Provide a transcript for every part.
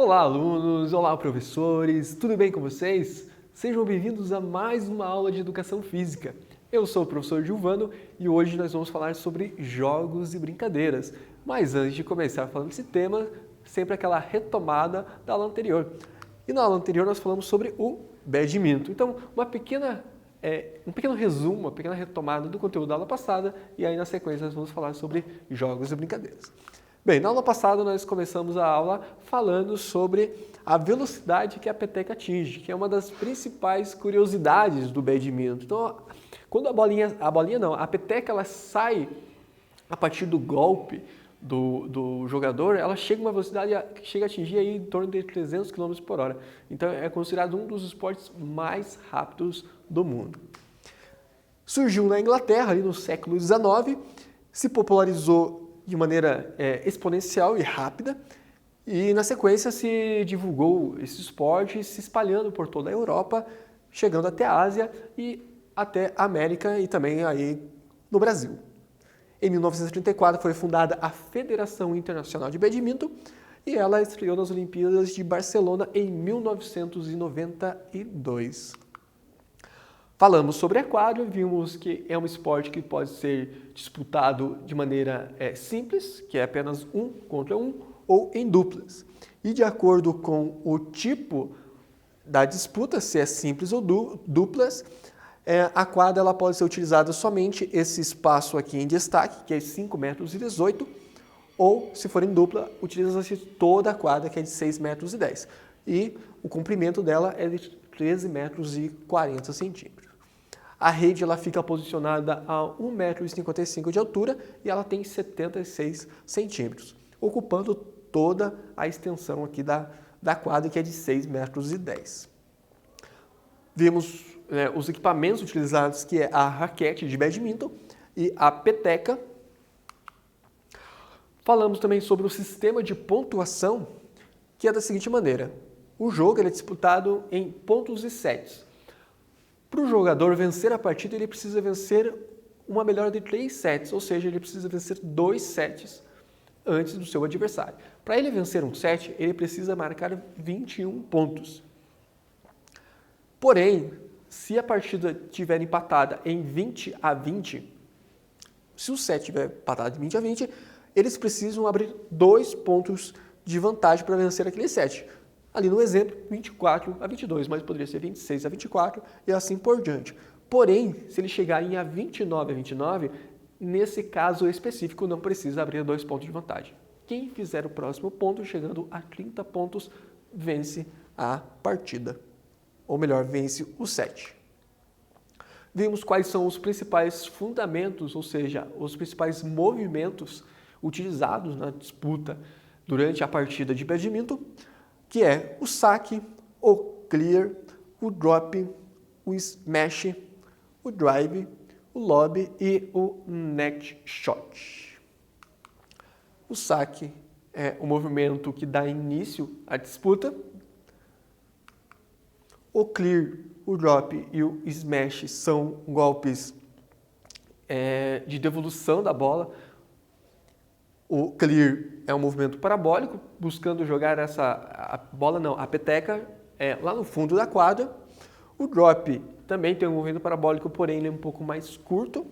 Olá, alunos! Olá, professores! Tudo bem com vocês? Sejam bem-vindos a mais uma aula de Educação Física. Eu sou o professor Gilvano e hoje nós vamos falar sobre jogos e brincadeiras. Mas antes de começar falando desse tema, sempre aquela retomada da aula anterior. E na aula anterior nós falamos sobre o badminton. Então, um pequeno resumo, uma pequena retomada do conteúdo da aula passada e aí na sequência nós vamos falar sobre jogos e brincadeiras. Bem, na aula passada nós começamos a aula falando sobre a velocidade que a peteca atinge, que é uma das principais curiosidades do badminton. Então, quando a peteca ela sai a partir do golpe do jogador, ela chega a uma velocidade que chega a atingir aí em torno de 300 km por hora. Então, é considerado um dos esportes mais rápidos do mundo. Surgiu na Inglaterra, ali no século XIX, se popularizou de maneira exponencial e rápida, e na sequência se divulgou esse esporte se espalhando por toda a Europa, chegando até a Ásia e até a América e também aí no Brasil. Em 1934 foi fundada a Federação Internacional de Badminton e ela estreou nas Olimpíadas de Barcelona em 1992. Falamos sobre a quadra, vimos que é um esporte que pode ser disputado de maneira simples, que é apenas 1 contra 1, ou em duplas. E de acordo com o tipo da disputa, se é simples ou duplas, a quadra ela pode ser utilizada somente esse espaço aqui em destaque, que é 5,18 metros, ou se for em dupla, utiliza-se toda a quadra, que é de 6,10 metros. E o comprimento dela é de 13,40 metros. A rede ela fica posicionada a 1,55 metro de altura e ela tem 76 centímetros, ocupando toda a extensão aqui da quadra, que é de 6,10 metros. Vimos os equipamentos utilizados, que é a raquete de badminton e a peteca. Falamos também sobre o sistema de pontuação, que é da seguinte maneira. O jogo é disputado em pontos e sets. Para o jogador vencer a partida, ele precisa vencer uma melhor de 3 sets, ou seja, ele precisa vencer 2 sets antes do seu adversário. Para ele vencer um set, ele precisa marcar 21 pontos. Porém, se a partida estiver empatada em 20-20, se o set estiver empatado em 20-20, eles precisam abrir 2 pontos de vantagem para vencer aquele set. Ali no exemplo, 24-22, mas poderia ser 26-24 e assim por diante. Porém, se eles chegarem a 29-29, nesse caso específico não precisa abrir 2 pontos de vantagem. Quem fizer o próximo ponto, chegando a 30 pontos, vence a partida. Ou melhor, vence o set. Vimos quais são os principais fundamentos, ou seja, os principais movimentos utilizados na disputa durante a partida de badminton, que é o saque, o clear, o drop, o smash, o drive, o lob e o net shot. O saque é o movimento que dá início à disputa. O clear, o drop e o smash são golpes de devolução da bola. O clear é um movimento parabólico, buscando jogar a peteca lá no fundo da quadra. O drop também tem um movimento parabólico, porém ele é um pouco mais curto.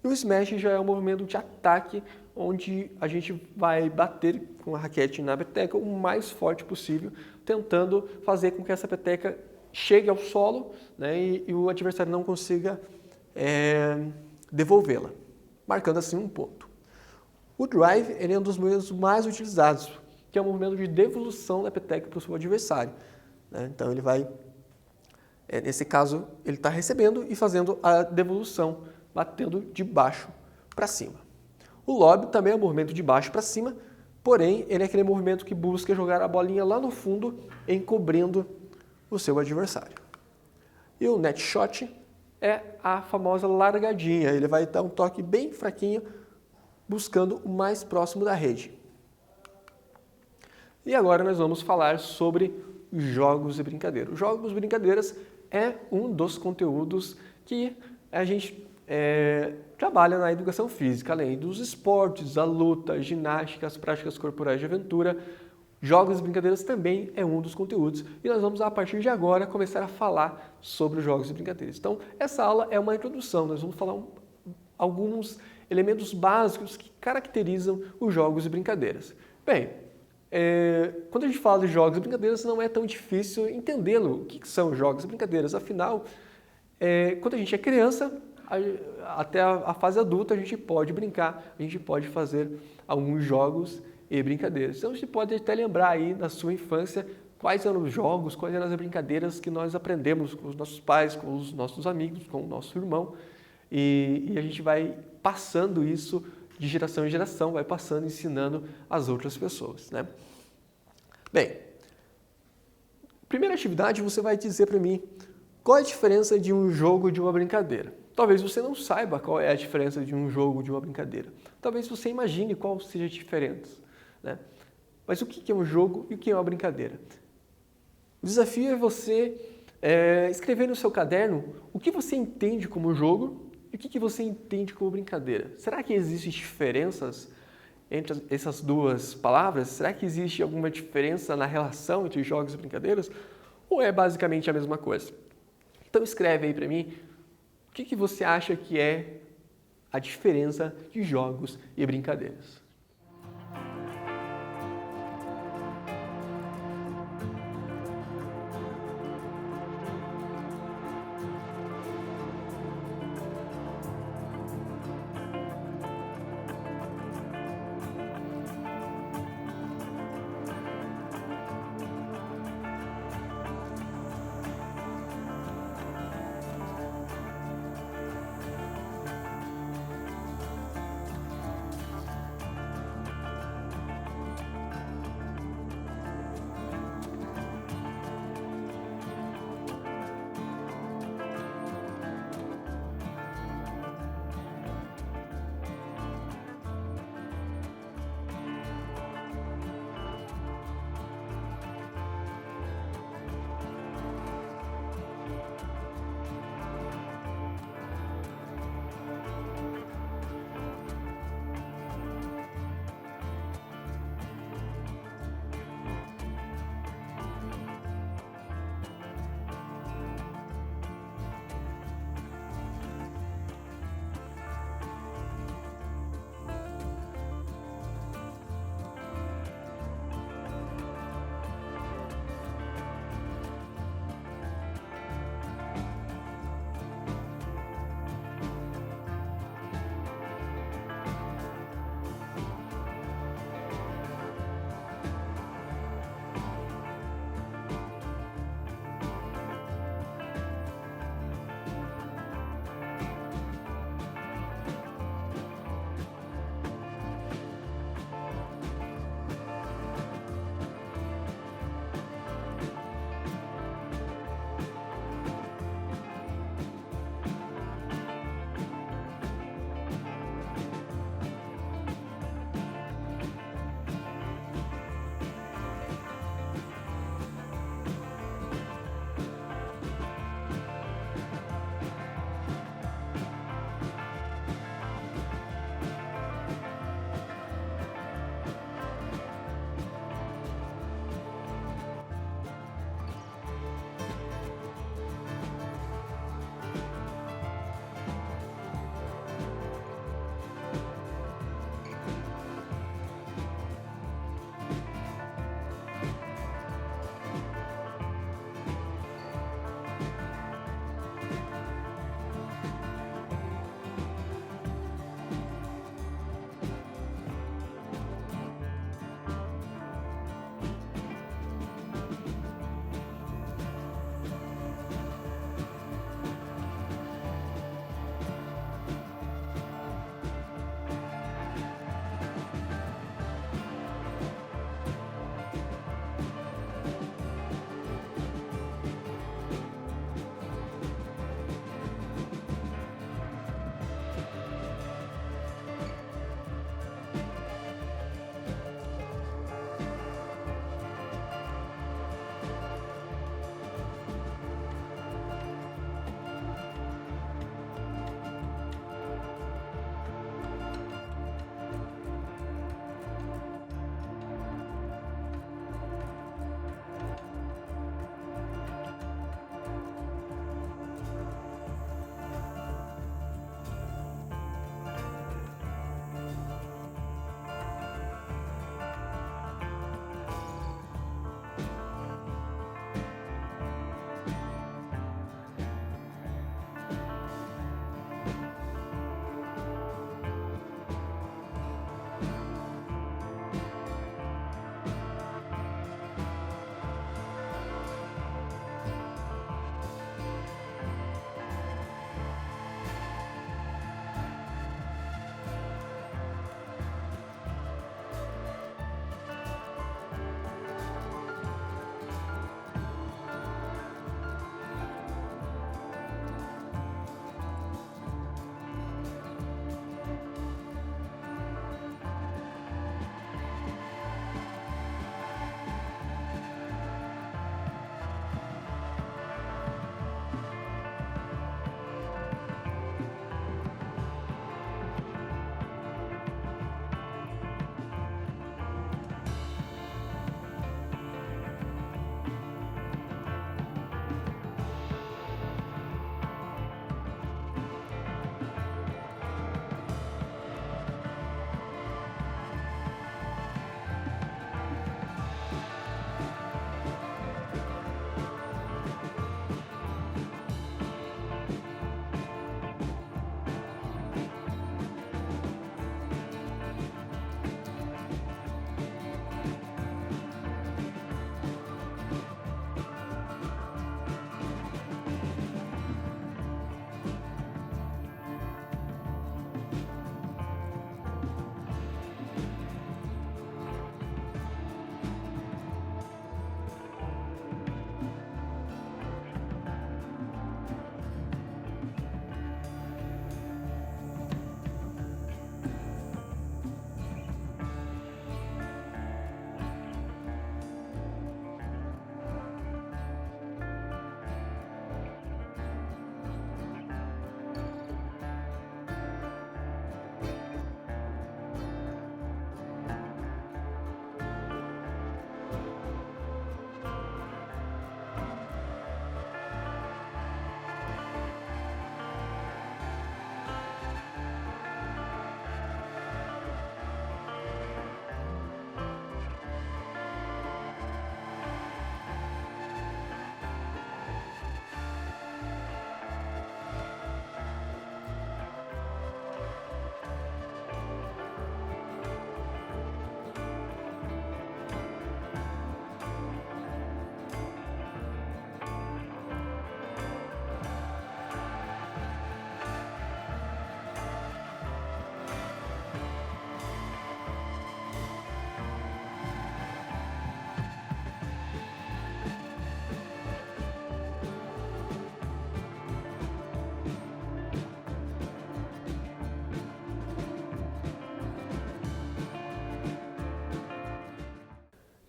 E o smash já é um movimento de ataque, onde a gente vai bater com a raquete na peteca o mais forte possível, tentando fazer com que essa peteca chegue ao solo, né, e o adversário não consiga devolvê-la, marcando assim um ponto. O drive ele é um dos movimentos mais utilizados, que é um movimento de devolução da peteca para o seu adversário. Né? Então ele vai, nesse caso, ele está recebendo e fazendo a devolução, batendo de baixo para cima. O lob também é um movimento de baixo para cima, porém ele é aquele movimento que busca jogar a bolinha lá no fundo, encobrindo o seu adversário. E o net shot é a famosa largadinha, ele vai dar um toque bem fraquinho, buscando o mais próximo da rede. E agora nós vamos falar sobre jogos e brincadeiras. Jogos e brincadeiras é um dos conteúdos que a gente trabalha na educação física, além dos esportes, a luta, a ginástica, as práticas corporais de aventura. Jogos e brincadeiras também é um dos conteúdos e nós vamos, a partir de agora, começar a falar sobre os jogos e brincadeiras. Então, essa aula é uma introdução, nós vamos falar alguns elementos básicos que caracterizam os jogos e brincadeiras. Bem, quando a gente fala de jogos e brincadeiras, não é tão difícil entendê-lo. O que são jogos e brincadeiras? Afinal, quando a gente é criança, até a fase adulta, a gente pode brincar, a gente pode fazer alguns jogos e brincadeiras. Então, você pode até lembrar aí na sua infância quais eram os jogos, quais eram as brincadeiras que nós aprendemos com os nossos pais, com os nossos amigos, com o nosso irmão. E a gente vai passando isso de geração em geração, vai passando, ensinando as outras pessoas, né? Bem, primeira atividade, você vai dizer para mim qual é a diferença de um jogo e de uma brincadeira. Talvez você não saiba qual é a diferença de um jogo e de uma brincadeira. Talvez você imagine qual seja a diferença, né? Mas o que é um jogo e o que é uma brincadeira? O desafio é você escrever no seu caderno o que você entende como jogo e o que você entende como brincadeira. Será que existem diferenças entre essas duas palavras? Será que existe alguma diferença na relação entre jogos e brincadeiras? Ou é basicamente a mesma coisa? Então escreve aí para mim o que você acha que é a diferença de jogos e brincadeiras.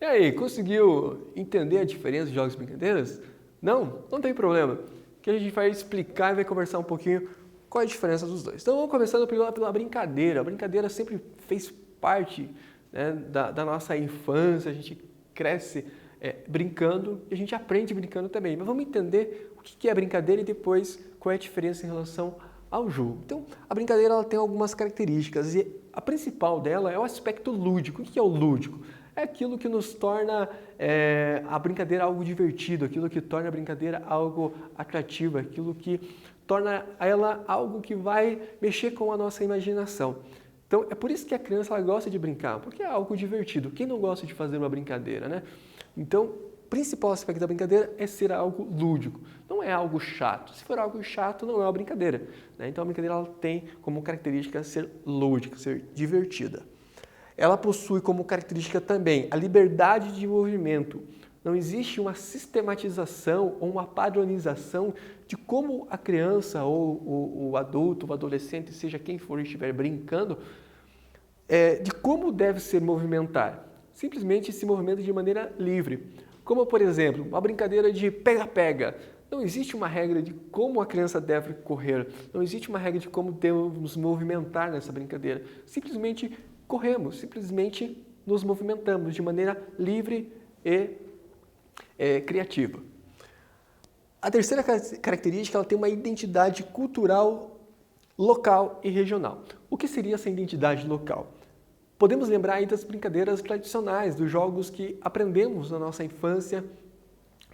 E aí, conseguiu entender a diferença de jogos e brincadeiras? Não? Não tem problema, que a gente vai explicar e vai conversar um pouquinho qual é a diferença dos dois. Então vamos começando pela brincadeira. A brincadeira sempre fez parte, né, da nossa infância, a gente cresce brincando e a gente aprende brincando também. Mas vamos entender o que é a brincadeira e depois qual é a diferença em relação ao jogo. Então, a brincadeira ela tem algumas características e a principal dela é o aspecto lúdico. O que é o lúdico? É aquilo que nos torna a brincadeira algo divertido, aquilo que torna a brincadeira algo atrativo, aquilo que torna ela algo que vai mexer com a nossa imaginação. Então, é por isso que a criança ela gosta de brincar, porque é algo divertido. Quem não gosta de fazer uma brincadeira, né? Então, o principal aspecto da brincadeira é ser algo lúdico, não é algo chato. Se for algo chato, não é uma brincadeira, né? Então, a brincadeira ela tem como característica ser lúdica, ser divertida. Ela possui como característica também a liberdade de movimento. Não existe uma sistematização ou uma padronização de como a criança ou o adulto, o adolescente, seja quem for estiver brincando, de como deve se movimentar. Simplesmente se movimenta de maneira livre. Como, por exemplo, uma brincadeira de pega-pega. Não existe uma regra de como a criança deve correr. Não existe uma regra de como devemos nos movimentar nessa brincadeira. Simplesmente corremos, simplesmente nos movimentamos de maneira livre e criativa. A terceira característica, ela tem uma identidade cultural local e regional. O que seria essa identidade local? Podemos lembrar aí das brincadeiras tradicionais, dos jogos que aprendemos na nossa infância,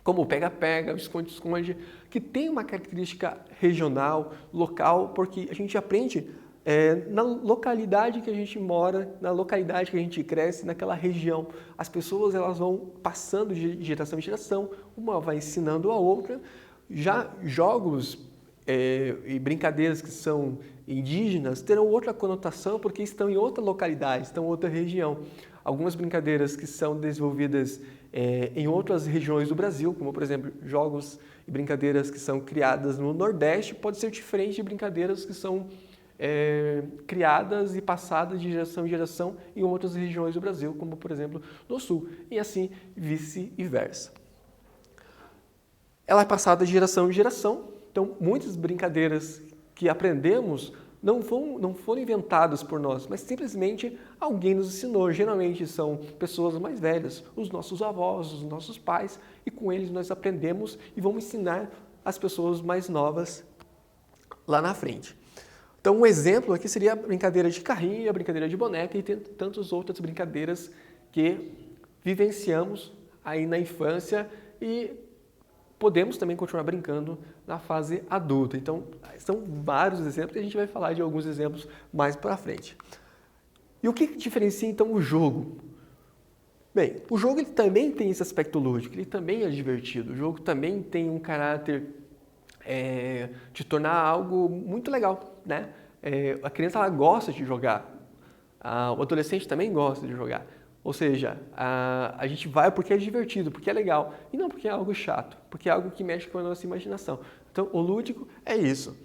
como o pega-pega, o esconde-esconde, que tem uma característica regional, local, porque a gente aprende na localidade que a gente mora, na localidade que a gente cresce, naquela região. As pessoas elas vão passando de geração em geração, uma vai ensinando a outra. Já jogos e brincadeiras que são indígenas terão outra conotação porque estão em outra localidade, estão em outra região. Algumas brincadeiras que são desenvolvidas em outras regiões do Brasil, como por exemplo jogos e brincadeiras que são criadas no Nordeste, pode ser diferente de brincadeiras que são criadas e passadas de geração em geração em outras regiões do Brasil, como por exemplo no Sul, e assim vice-versa. Ela é passada de geração em geração, então muitas brincadeiras que aprendemos não foram inventadas por nós, mas simplesmente alguém nos ensinou. Geralmente são pessoas mais velhas, os nossos avós, os nossos pais, e com eles nós aprendemos e vamos ensinar as pessoas mais novas lá na frente. Então, um exemplo aqui seria a brincadeira de carrinho, a brincadeira de boneca e tantas outras brincadeiras que vivenciamos aí na infância e podemos também continuar brincando na fase adulta. Então, são vários exemplos e a gente vai falar de alguns exemplos mais para frente. E o que diferencia então o jogo? Bem, o jogo ele também tem esse aspecto lúdico, ele também é divertido. O jogo também tem um caráter de tornar algo muito legal, né? A criança ela gosta de jogar, o adolescente também gosta de jogar. Ou seja, a gente vai porque é divertido, porque é legal, e não porque é algo chato, porque é algo que mexe com a nossa imaginação. Então, o lúdico é isso.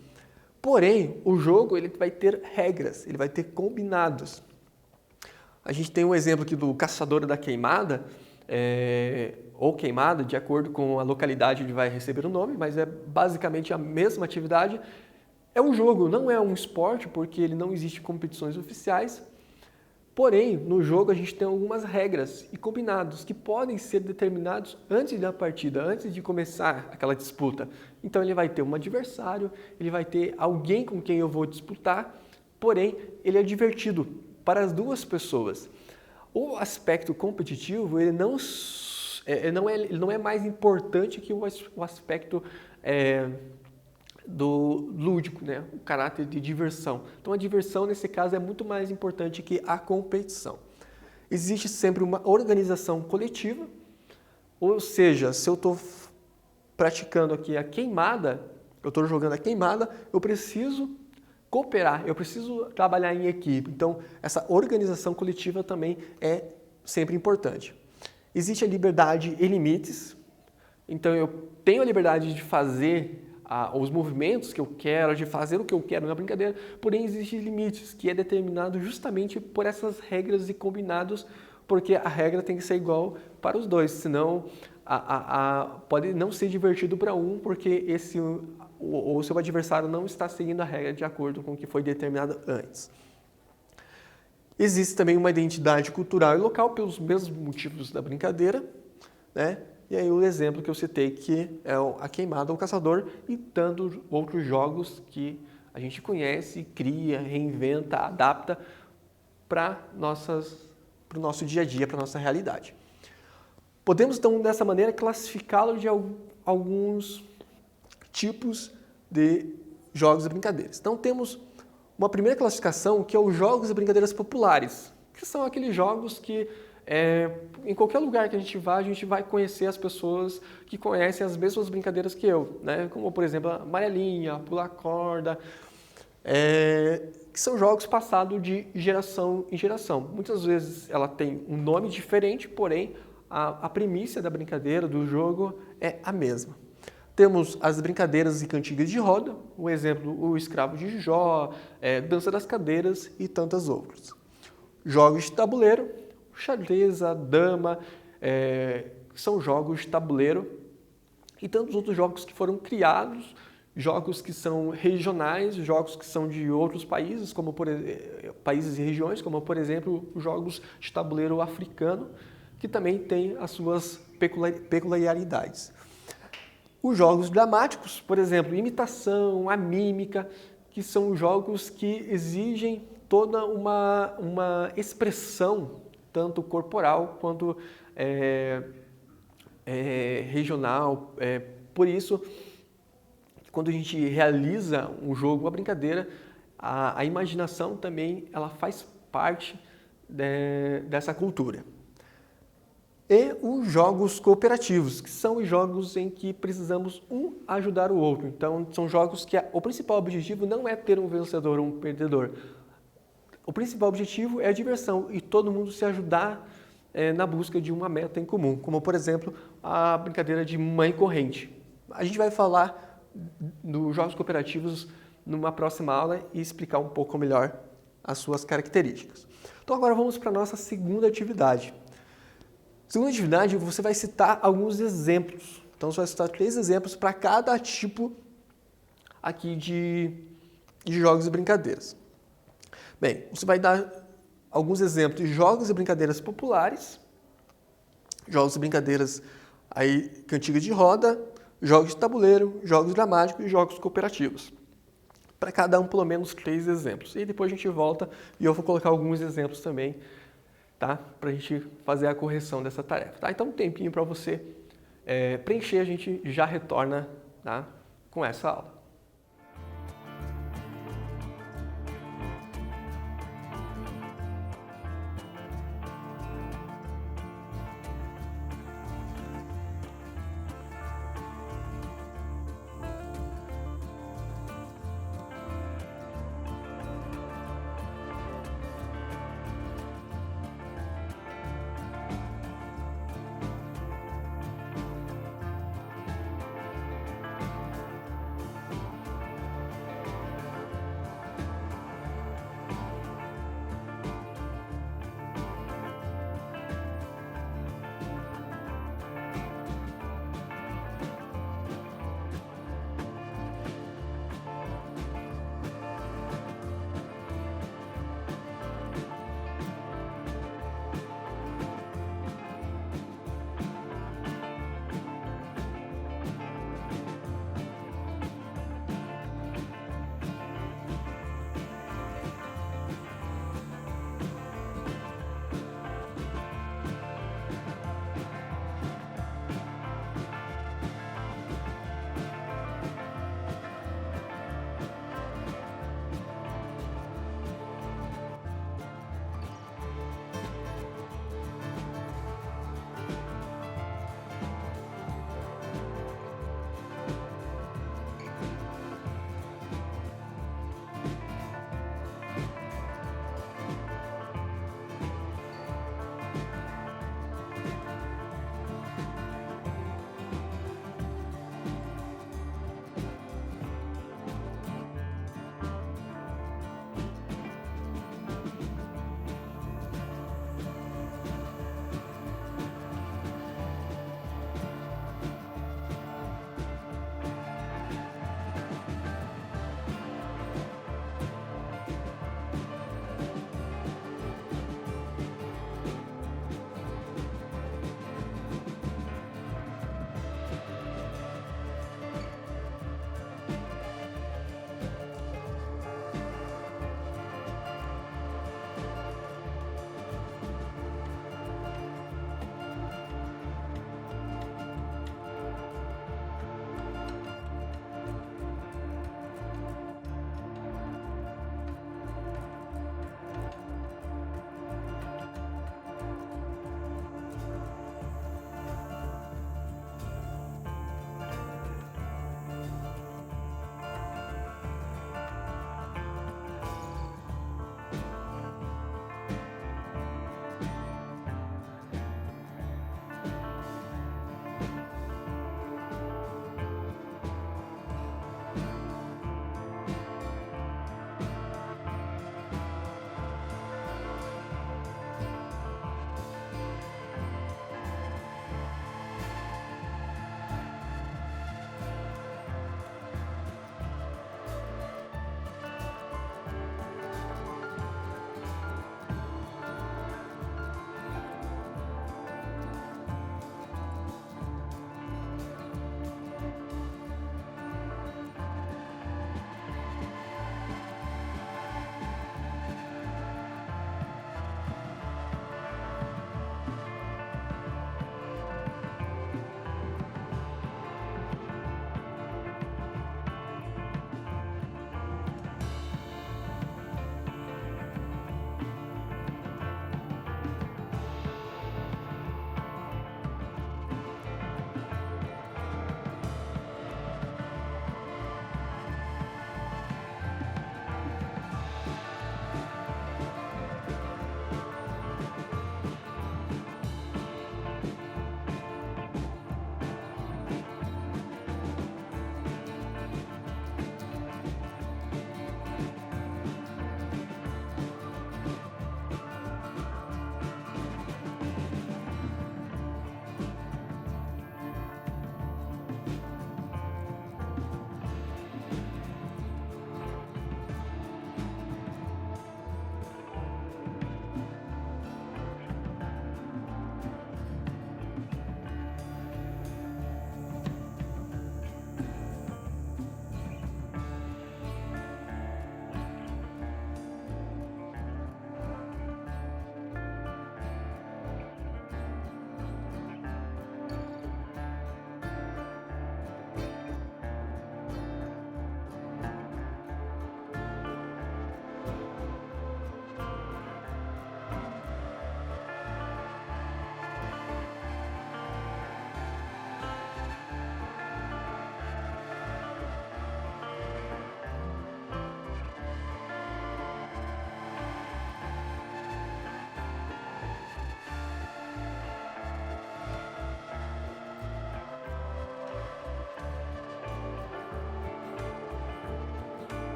Porém, o jogo ele vai ter regras, ele vai ter combinados. A gente tem um exemplo aqui do Caçador da Queimada, ou Queimada, de acordo com a localidade onde vai receber o nome, mas é basicamente a mesma atividade. É um jogo, não é um esporte, porque ele não existe competições oficiais. Porém, no jogo a gente tem algumas regras e combinados que podem ser determinados antes da partida, antes de começar aquela disputa. Então ele vai ter um adversário, ele vai ter alguém com quem eu vou disputar, porém ele é divertido para as duas pessoas. O aspecto competitivo ele não é mais importante que o aspecto do lúdico, né? O caráter de diversão. Então a diversão nesse caso é muito mais importante que a competição. Existe sempre uma organização coletiva, ou seja, se eu estou praticando aqui a queimada, eu estou jogando a queimada, eu preciso cooperar, eu preciso trabalhar em equipe. Então essa organização coletiva também é sempre importante. Existe a liberdade e limites, então eu tenho a liberdade de fazer os movimentos que eu quero, de fazer o que eu quero na brincadeira, porém existem limites, que é determinado justamente por essas regras e combinados porque a regra tem que ser igual para os dois, senão pode não ser divertido para um, porque o seu adversário não está seguindo a regra de acordo com o que foi determinado antes. Existe também uma identidade cultural e local pelos mesmos motivos da brincadeira, né? E aí o exemplo que eu citei, que é a queimada ao caçador e tantos outros jogos que a gente conhece, cria, reinventa, adapta para o nosso dia a dia, para a nossa realidade. Podemos, então, dessa maneira, classificá-lo de alguns tipos de jogos e brincadeiras. Então, temos uma primeira classificação, que é os jogos e brincadeiras populares, que são aqueles jogos que, em qualquer lugar que a gente vai conhecer as pessoas que conhecem as mesmas brincadeiras que eu, né? Como, por exemplo, a amarelinha, pular corda, que são jogos passados de geração em geração. Muitas vezes ela tem um nome diferente, porém a premissa da brincadeira, do jogo, é a mesma. Temos as brincadeiras e cantigas de roda, o exemplo, o escravo de Jó, dança das cadeiras e tantas outras. Jogos de tabuleiro, xadrez, a dama, são jogos de tabuleiro e tantos outros jogos que foram criados, jogos que são regionais, jogos que são de outros países, como países e regiões, como por exemplo os jogos de tabuleiro africano, que também tem as suas peculiaridades. Os jogos dramáticos, por exemplo, imitação, a mímica, que são jogos que exigem toda uma expressão, tanto corporal quanto regional. Por isso, quando a gente realiza um jogo, uma brincadeira, a imaginação também ela faz parte dessa cultura. E os jogos cooperativos, que são os jogos em que precisamos um ajudar o outro. Então, são jogos que o principal objetivo não é ter um vencedor ou um perdedor. O principal objetivo é a diversão e todo mundo se ajudar na busca de uma meta em comum, como, por exemplo, a brincadeira de mãe corrente. A gente vai falar dos jogos cooperativos numa próxima aula e explicar um pouco melhor as suas características. Então, agora vamos para a nossa segunda atividade. Segunda atividade, você vai citar alguns exemplos. Então, você vai citar 3 exemplos para cada tipo aqui de jogos e brincadeiras. Bem, você vai dar alguns exemplos de jogos e brincadeiras populares, jogos e brincadeiras aí, cantiga de roda, jogos de tabuleiro, jogos dramáticos e jogos cooperativos. Para cada um, pelo menos 3 exemplos. E depois a gente volta e eu vou colocar alguns exemplos também, tá? Para a gente fazer a correção dessa tarefa. Tá? Então, um tempinho para você preencher, a gente já retorna, tá? Com essa aula.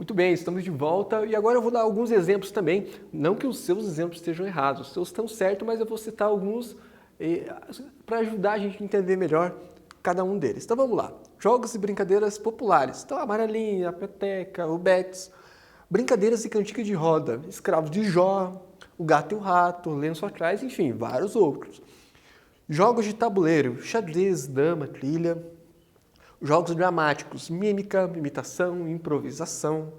Muito bem, estamos de volta e agora eu vou dar alguns exemplos também. Não que os seus exemplos estejam errados, os seus estão certos, mas eu vou citar alguns para ajudar a gente a entender melhor cada um deles. Então vamos lá. Jogos e brincadeiras populares. Então a amarelinha, a peteca, o bets. Brincadeiras e cantiga de roda. Escravos de Jó, o gato e o rato, lenço atrás, enfim, vários outros. Jogos de tabuleiro, xadrez, dama, trilha. Jogos dramáticos, mímica, imitação, improvisação.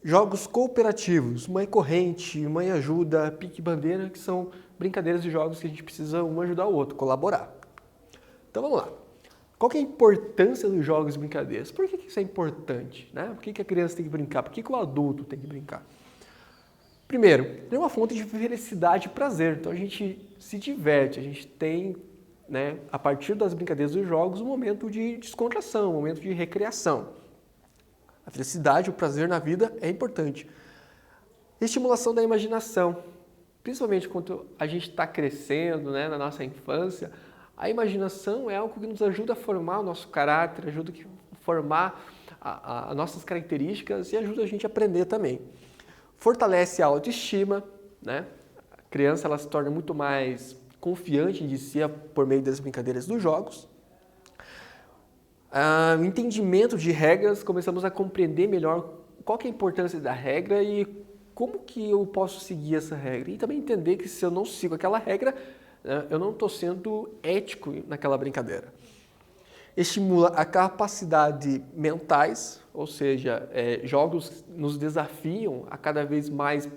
Jogos cooperativos, mãe corrente, mãe ajuda, pique bandeira, que são brincadeiras de jogos que a gente precisa um ajudar o outro, colaborar. Então vamos lá. Qual que é a importância dos jogos e brincadeiras? Por que isso é importante? Né? Por que a criança tem que brincar? Por que o adulto tem que brincar? Primeiro, é uma fonte de felicidade e prazer. Então a gente se diverte, a gente tem, né, a partir das brincadeiras dos jogos, um momento de descontração, um momento de recreação. A felicidade, o prazer na vida é importante. Estimulação da imaginação. Principalmente quando a gente está crescendo, né, na nossa infância, a imaginação é algo que nos ajuda a formar o nosso caráter, ajuda a formar as nossas características e ajuda a gente a aprender também. Fortalece a autoestima, né? A criança ela se torna muito mais confiante de si por meio das brincadeiras dos jogos. O entendimento de regras, começamos a compreender melhor qual que é a importância da regra e como que eu posso seguir essa regra. E também entender que se eu não sigo aquela regra, eu não estou sendo ético naquela brincadeira. Estimula a capacidade mentais, ou seja, jogos nos desafiam a cada vez mais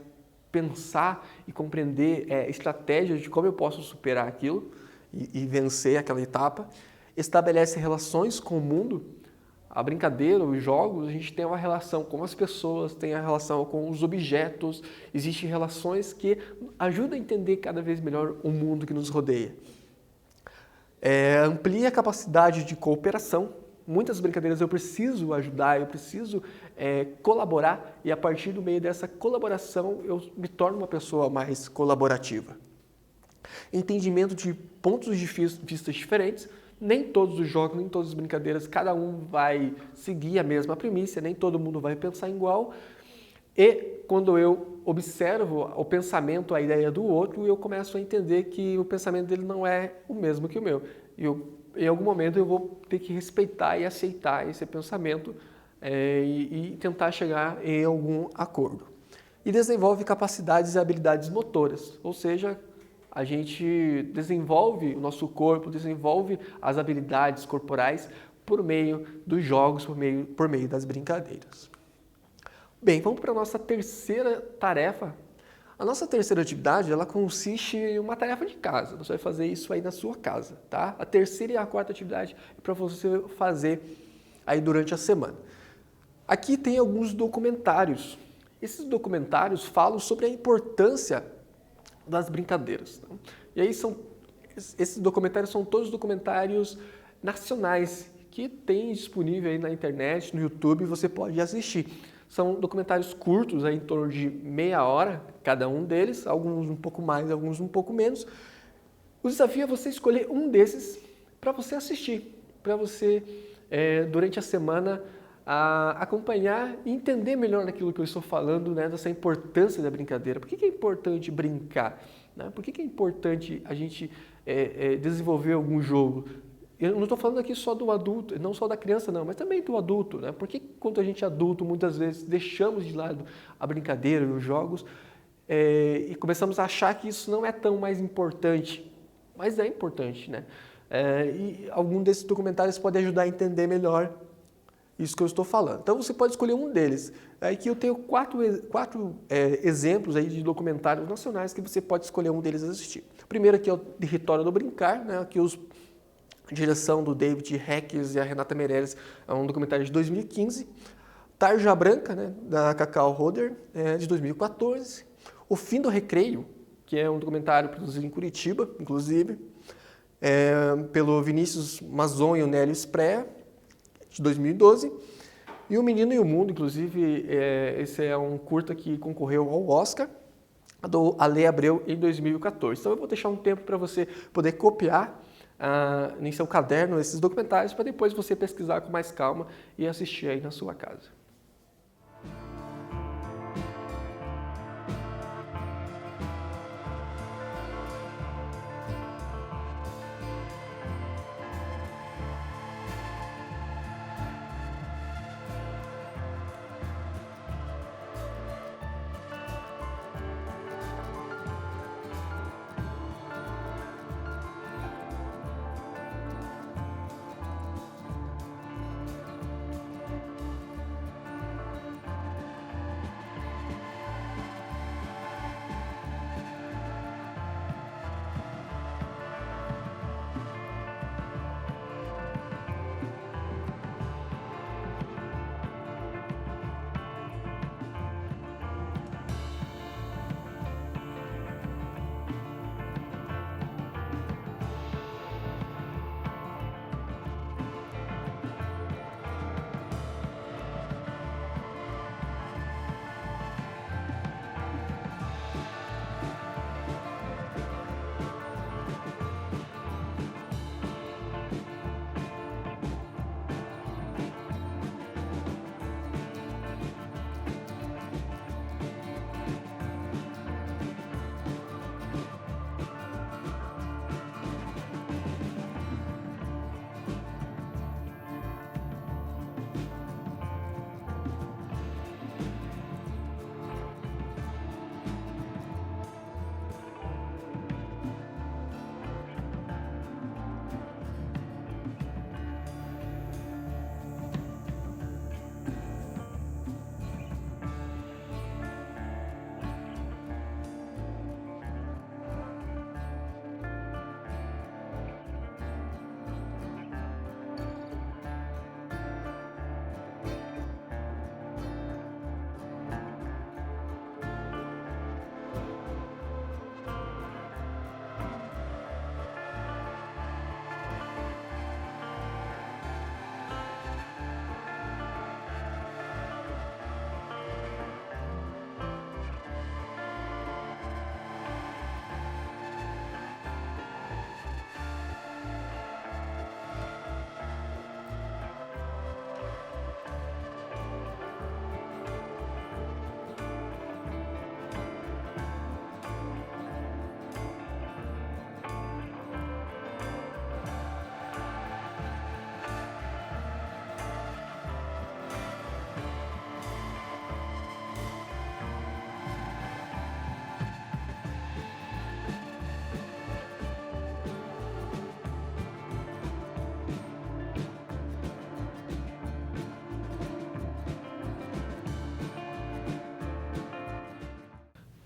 pensar e compreender estratégias de como eu posso superar aquilo e vencer aquela etapa. Estabelece relações com o mundo. A brincadeira, os jogos, a gente tem uma relação com as pessoas, tem a relação com os objetos, existem relações que ajudam a entender cada vez melhor o mundo que nos rodeia. Amplia a capacidade de cooperação. Muitas brincadeiras eu preciso ajudar, eu preciso colaborar e a partir do meio dessa colaboração eu me torno uma pessoa mais colaborativa. Entendimento de pontos de vista diferentes. Nem todos os jogos, nem todas as brincadeiras, cada um vai seguir a mesma premissa, nem todo mundo vai pensar igual. E quando eu observo o pensamento, a ideia do outro, eu começo a entender que o pensamento dele não é o mesmo que o meu. Em algum momento eu vou ter que respeitar e aceitar esse pensamento e tentar chegar em algum acordo. E desenvolve capacidades e habilidades motoras, ou seja, a gente desenvolve o nosso corpo, desenvolve as habilidades corporais por meio dos jogos, por meio das brincadeiras. Bem, vamos para a nossa terceira tarefa. A nossa terceira atividade, ela consiste em uma tarefa de casa. Você vai fazer isso aí na sua casa, tá? A terceira e a quarta atividade é para você fazer aí durante a semana. Aqui tem alguns documentários. Esses documentários falam sobre a importância das brincadeiras. E aí esses documentários são todos documentários nacionais que tem disponível aí na internet, no YouTube, você pode assistir. São documentários curtos, aí, em torno de meia hora, cada um deles, alguns um pouco mais, alguns um pouco menos. O desafio é você escolher um desses para você assistir, para você, durante a semana, acompanhar e entender melhor aquilo que eu estou falando, né, dessa importância da brincadeira. Por que é importante brincar? Né? Por que é importante a gente desenvolver algum jogo? Eu não estou falando aqui só do adulto, não só da criança não, mas também do adulto. Né? Por que quando a gente é adulto, muitas vezes deixamos de lado a brincadeira, os jogos, e começamos a achar que isso não é tão mais importante? Mas é importante, né? E algum desses documentários pode ajudar a entender melhor isso que eu estou falando. Então você pode escolher um deles. Aqui eu tenho quatro exemplos aí de documentários nacionais que você pode escolher um deles e assistir. O primeiro aqui é o Território do Brincar, né? Aqui a direção do David Reckes e a Renata Meirelles, é um documentário de 2015. Tarja Branca, né? Da Cacau Roder, de 2014. O Fim do Recreio, que é um documentário produzido em Curitiba, inclusive, pelo Vinícius Mazon e o Nélio Spré, de 2012, e O Menino e o Mundo, inclusive, esse é um curta que concorreu ao Oscar, do Ale Abreu, em 2014. Então eu vou deixar um tempo para você poder copiar em seu caderno esses documentários, para depois você pesquisar com mais calma e assistir aí na sua casa.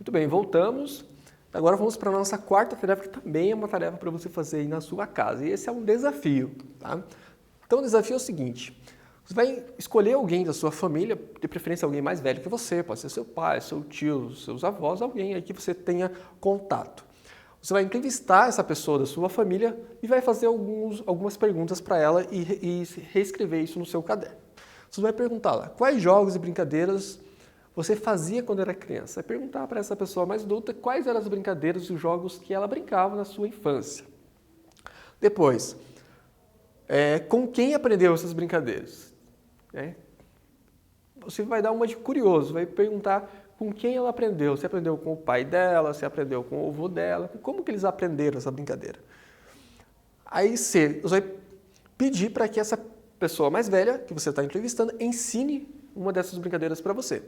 Muito bem, voltamos. Agora vamos para a nossa quarta tarefa, que também é uma tarefa para você fazer aí na sua casa. E esse é um desafio, tá? Então o desafio é o seguinte: você vai escolher alguém da sua família, de preferência alguém mais velho que você, pode ser seu pai, seu tio, seus avós, alguém aí que você tenha contato. Você vai entrevistar essa pessoa da sua família e vai fazer algumas perguntas para ela e reescrever isso no seu caderno. Você vai perguntar lá, quais jogos e brincadeiras você fazia quando era criança? Vai perguntar para essa pessoa mais adulta quais eram as brincadeiras e os jogos que ela brincava na sua infância. Depois, com quem aprendeu essas brincadeiras? Você vai dar uma de curioso, vai perguntar com quem ela aprendeu. Se aprendeu com o pai dela, se aprendeu com o avô dela, como que eles aprenderam essa brincadeira. Aí você vai pedir para que essa pessoa mais velha, que você está entrevistando, ensine uma dessas brincadeiras para você.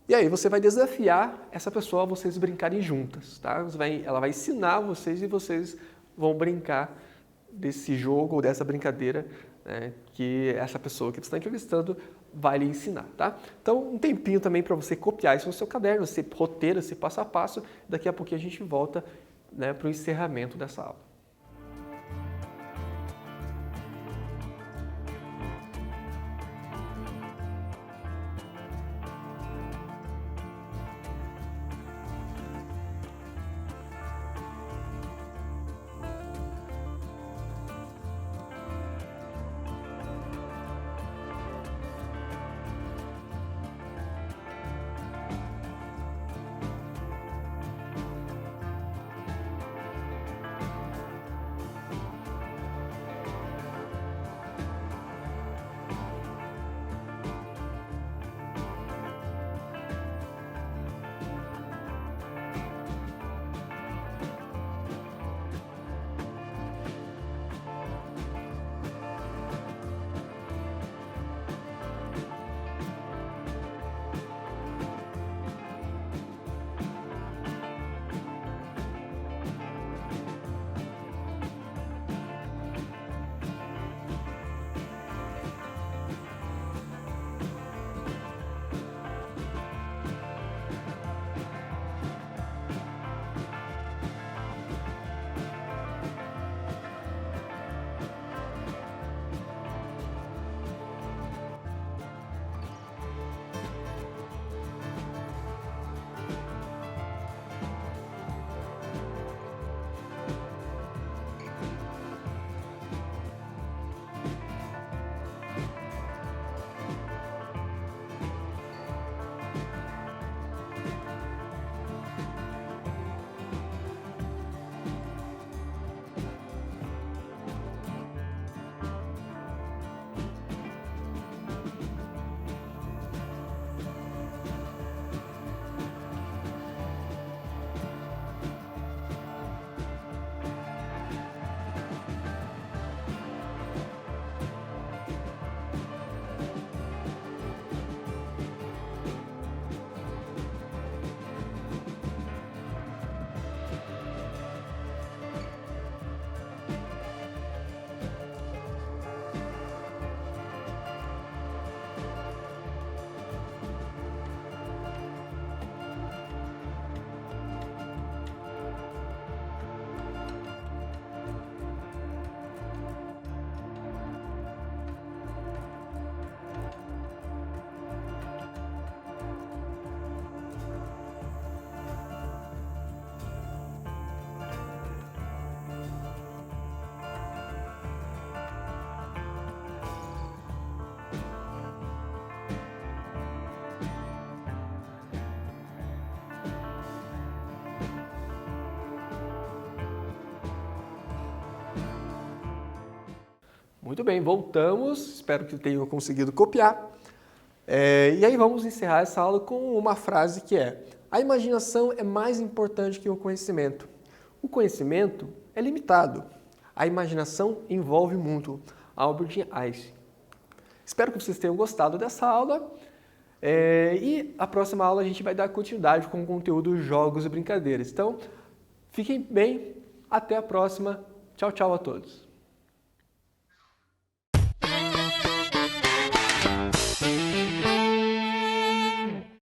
E aí você vai desafiar essa pessoa a vocês brincarem juntas, tá? Ela vai ensinar vocês e vocês vão brincar desse jogo ou dessa brincadeira, né, que essa pessoa que você está entrevistando vai lhe ensinar, tá? Então, um tempinho também para você copiar isso no seu caderno, esse roteiro, esse passo a passo. Daqui a pouquinho a gente volta, né, para o encerramento dessa aula. Muito bem, voltamos. Espero que tenham conseguido copiar. E aí vamos encerrar essa aula com uma frase que é: a imaginação é mais importante que o conhecimento. O conhecimento é limitado. A imaginação envolve muito. Albert Einstein. Espero que vocês tenham gostado dessa aula. E a próxima aula a gente vai dar continuidade com o conteúdo jogos e brincadeiras. Então, fiquem bem. Até a próxima. Tchau, tchau a todos.